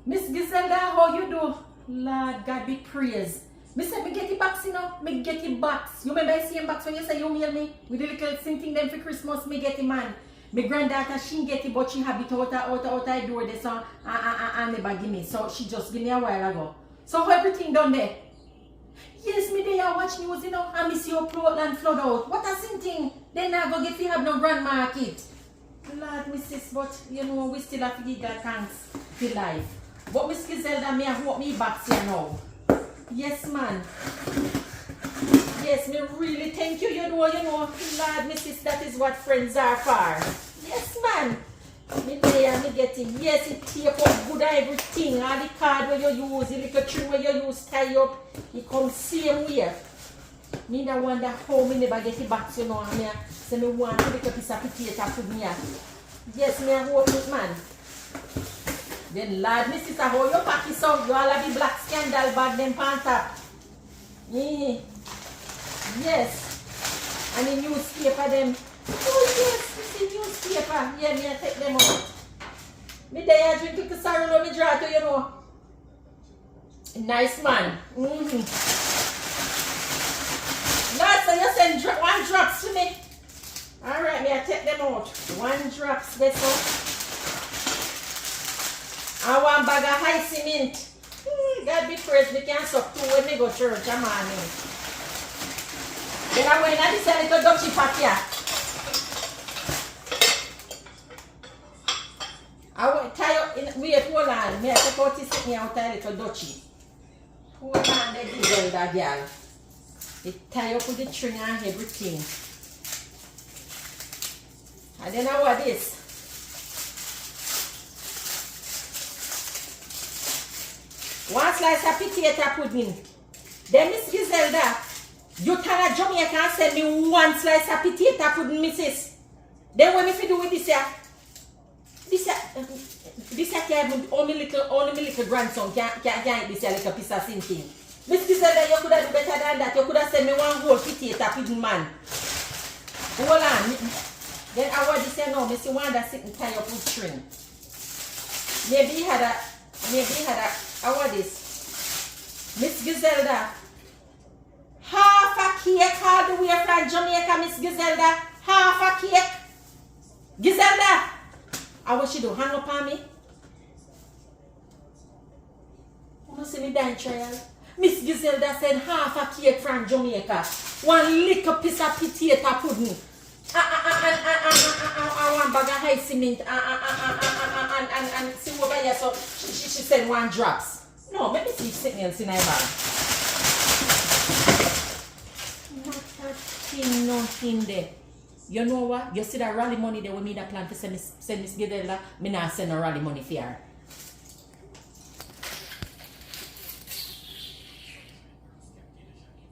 Miss Gizelda, how you do? Lord God be praised. Me said me get it box, you know. Me get it box. You remember I see him box when you say you mail me? With the little thing them for Christmas, me get it man. My granddaughter, she get it, but she have it out the door there, so and never give me. So she just give me a while ago. So how everything done there? Yes, me there watch news, you know, and me see your Portland flood out. What a thing? Then I go get you have no grand market. Lord, Mrs. But you know, we still have to give God thanks for life. But Miss Gizelda, me have me back here now. Yes, man. Yes, me really thank you, you know, Lord, Mrs. That is what friends are for. Yes, man. Me there, me getting, yes, it tape up good everything. All the card where you use, the little tree where you use tie up, it comes same way. Me da wonder how me never get it back, you know, and me say me want a little piece of potato put me here. Yes, me hope it, man. Then Lord, Mrs. how you pack it out, you all have the black scandal bag them pan top. Yes. And the newspaper them. Oh yes, this is newspaper. Yeah, me I take them out. Me there drink little sorrow me draw to, you know. Nice man. Lord, so you send one drops to me. Alright, me I take them out. One drops this one. And one bag of high cement. God be praised, we can suck two when we go church, I'm on me. Then I went and this little dutchy pack here. I will tie up in, wait, hold on. Me I take out this thing out a little dutchy. Hold on, the Gizelda girl. It tie up with the string and everything. And then I want this. One slice of potato pudding. Then Miss Gizelda, you turn a Jamaica and send me one slice of potato pudding, Mrs. Then what if you do with this here? This here can't only my little grandson can't eat this here little piece of thing. Miss Gizelda, you could have done better than that. You could have sent me one whole potato pudding, man. Hold on. Then I want this here now. Miss Wanda sitting tie up with string. Maybe he had a I want this. Miss Gizelda. Half a cake all the way from Jamaica, Miss Gizelda. Half a cake. Gizelda. I want you to hang up on me. You must see me dying trial. Miss Gizelda said half a cake from Jamaica. One little piece of potato pudding. And one bag of high cement. And see over here, so she said one drops. No, maybe see something else in her bag. Nothing there. You know what? You see that rally money there with me that plan to send Miss Gizelda, me not send no rally money for her.